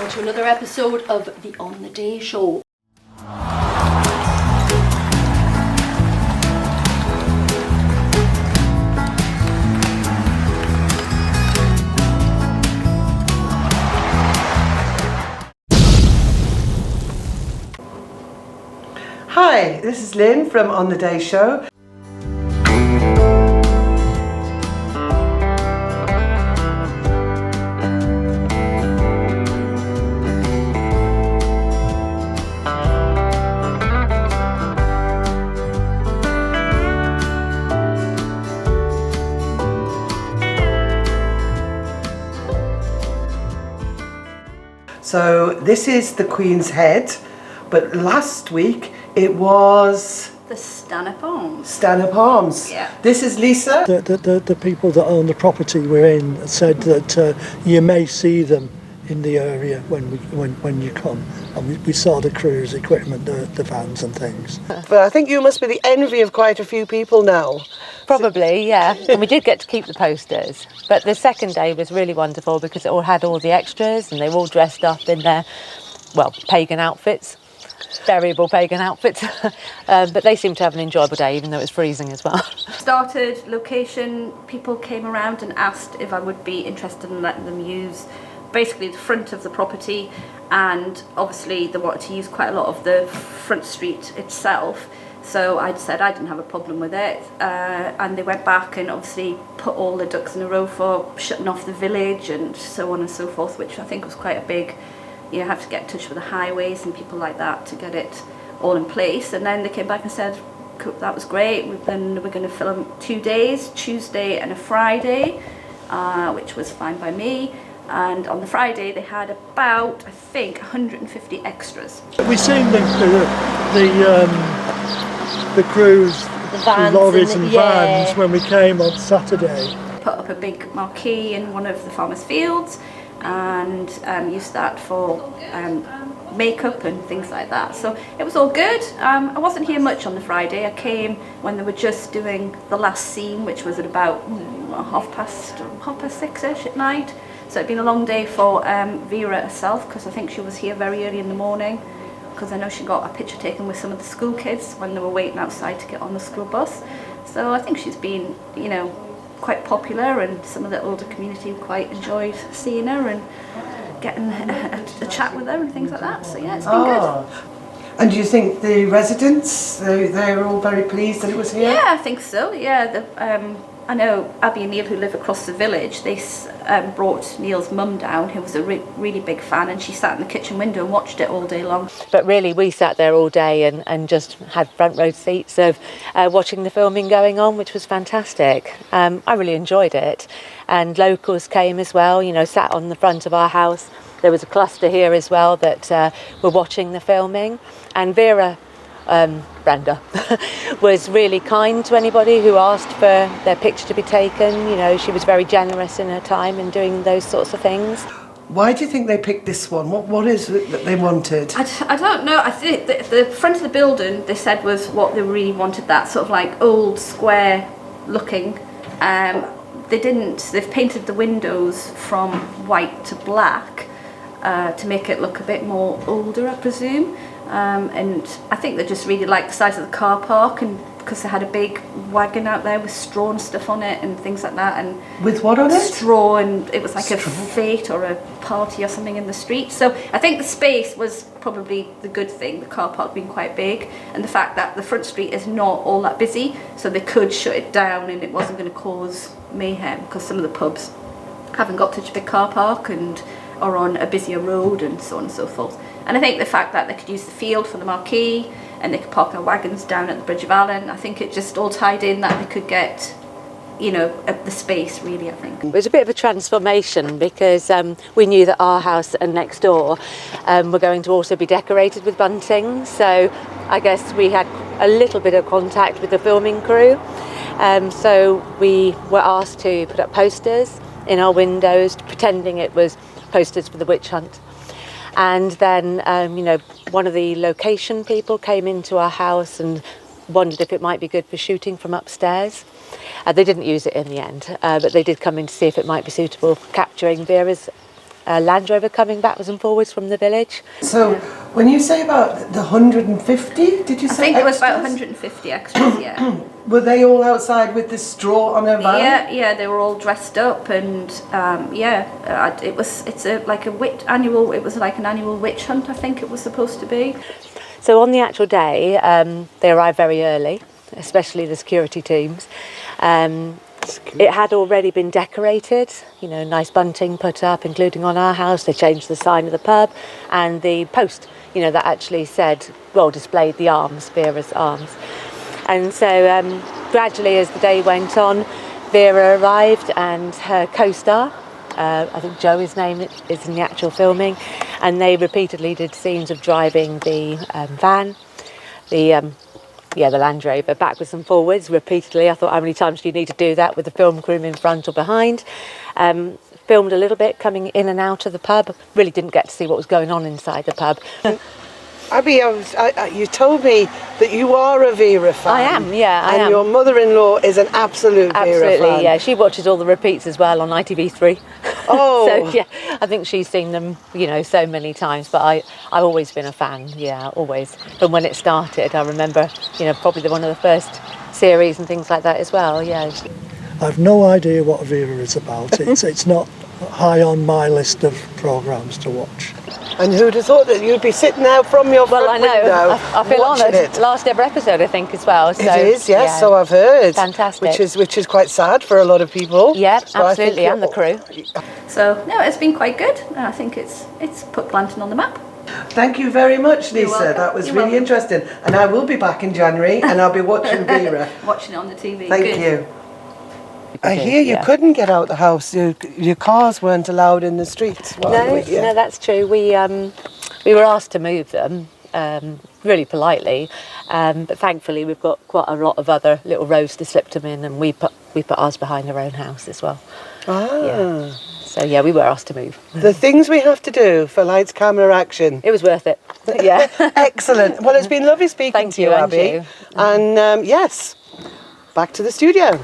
on to another episode of the On the Day Show. Hi, this is Lynn from On the Day Show. So this is the Queen's Head, but last week it was The Stanhope Arms. Stanhope Arms. Yeah. This is Lisa. The people that own the property we're in said that you may see them in the area when you come. And we saw the cruise equipment, the vans and things. But I think you must be the envy of quite a few people now. Probably, yeah. And we did get to keep the posters. But the second day was really wonderful because it all had all the extras and they were all dressed up in their, well, pagan outfits. Variable pagan outfits. But they seemed to have an enjoyable day, even though it was freezing as well. Started location, people came around and asked if I would be interested in letting them use basically the front of the property, and obviously they wanted to use quite a lot of the front street itself. So I said I didn't have a problem with it, and they went back and obviously put all the ducks in a row for shutting off the village and so on and so forth, which I think was quite a big, you have to get in touch with the highways and people like that to get it all in place. And then they came back and said, cool, that was great, then we're going to film 2 days, Tuesday and a Friday, which was fine by me. And on the Friday they had about, I think, 150 extras. We've seen the cruise, The vans lorries and and the- vans yeah. when we came on Saturday. Put up a big marquee in one of the farmers' fields and used that for makeup and things like that. So it was all good. I wasn't here much on the Friday. I came when they were just doing the last scene, which was at about half past 6ish at night. So it'd been a long day for Vera herself, because I think she was here very early in the morning, because I know she got a picture taken with some of the school kids when they were waiting outside to get on the school bus. So I think she's been, you know, quite popular, and some of the older community quite enjoyed seeing her and getting a chat with her and things like that. So yeah, it's been good. And do you think the residents, they're all very pleased that it was here? Yeah, I think so. Yeah, I know Abby and Neil, who live across the village, they brought Neil's mum down, who was a really big fan, and she sat in the kitchen window and watched it all day long. But really, we sat there all day and just had front row seats of watching the filming going on, which was fantastic. I really enjoyed it. And locals came as well, you know, sat on the front of our house. There was a cluster here as well that were watching the filming. And Vera, Brenda, was really kind to anybody who asked for their picture to be taken. You know, she was very generous in her time in doing those sorts of things. Why do you think they picked this one? What is it that they wanted? I don't know. I think the front of the building, they said, was what they really wanted, that sort of like old square looking. They've painted the windows from white to black to make it look a bit more older, I presume. And I think they just really liked the size of the car park, and because they had a big wagon out there with straw and stuff on it and things like that. And with what on it? Straw, and it was like Straw. a fete or a party or something in the street. So I think the space was probably the good thing, the car park being quite big, and the fact that the front street is not all that busy, so they could shut it down and it wasn't going to cause mayhem, because some of the pubs haven't got such a big car park and are on a busier road and so on and so forth. And I think the fact that they could use the field for the marquee and they could park their wagons down at the Bridge of Allen, I think it just all tied in that they could get, you know, the space really, I think. It was a bit of a transformation because we knew that our house and next door were going to also be decorated with bunting. So I guess we had a little bit of contact with the filming crew. So we were asked to put up posters in our windows, pretending it was posters for the witch hunt. And then, you know, one of the location people came into our house and wondered if it might be good for shooting from upstairs. They didn't use it in the end, but they did come in to see if it might be suitable for capturing Vera's Land Rover coming backwards and forwards from the village. So when you say about the 150, did you say I think it was about extras? 150 extras, yeah. Were they all outside with the straw on their van? Yeah, they were all dressed up, and it was like an annual witch hunt, I think it was supposed to be. So on the actual day, they arrived very early, especially the security teams. It had already been decorated, nice bunting put up, including on our house. They changed the sign of the pub and the post, that actually displayed the arms, Vera's arms. And so gradually as the day went on, Vera arrived and her co-star, I think Joe, his name is in the actual filming, and they repeatedly did scenes of driving the van, the Land Rover, backwards and forwards repeatedly. I thought, how many times do you need to do that with the film crew in front or behind? Filmed a little bit coming in and out of the pub. Really didn't get to see what was going on inside the pub. Abby, you told me that you are a Vera fan. I am, yeah, I am. And your mother-in-law is an absolute Vera fan. Absolutely, yeah. She watches all the repeats as well on ITV3. Oh. So, yeah, I think she's seen them, so many times. But I've always been a fan, yeah, always. From when it started, I remember, probably one of the first series and things like that as well, yeah. I've no idea what Vera is about. It's not high on my list of programmes to watch. And who'd have thought that you'd be sitting out from your front I know. window I feel watching honoured. it? Last ever episode, I think, as well. So, it is, yes. yeah. So I've heard. Fantastic. Which is quite sad for a lot of people. Yeah, So I think absolutely, and the crew. So no, it's been quite good. I think it's put Glanton on the map. Thank you very much, Lisa. welcome. That was You're really welcome. interesting. And I will be back in January and I'll be watching Vera. Watching it on the TV. Thank Good. you. I hear you Yeah. couldn't get out the house. Your cars weren't allowed in the streets. No, that's true. We were asked to move them, really politely, but thankfully we've got quite a lot of other little roads to slip them in, and we put ours behind our own house as well. Yeah. So yeah, we were asked to move. The things we have to do for lights, camera, action. It was worth it. Yeah. Excellent. Well, it's been lovely speaking Thank to you, you, and Abby. you. And yes, back to the studio.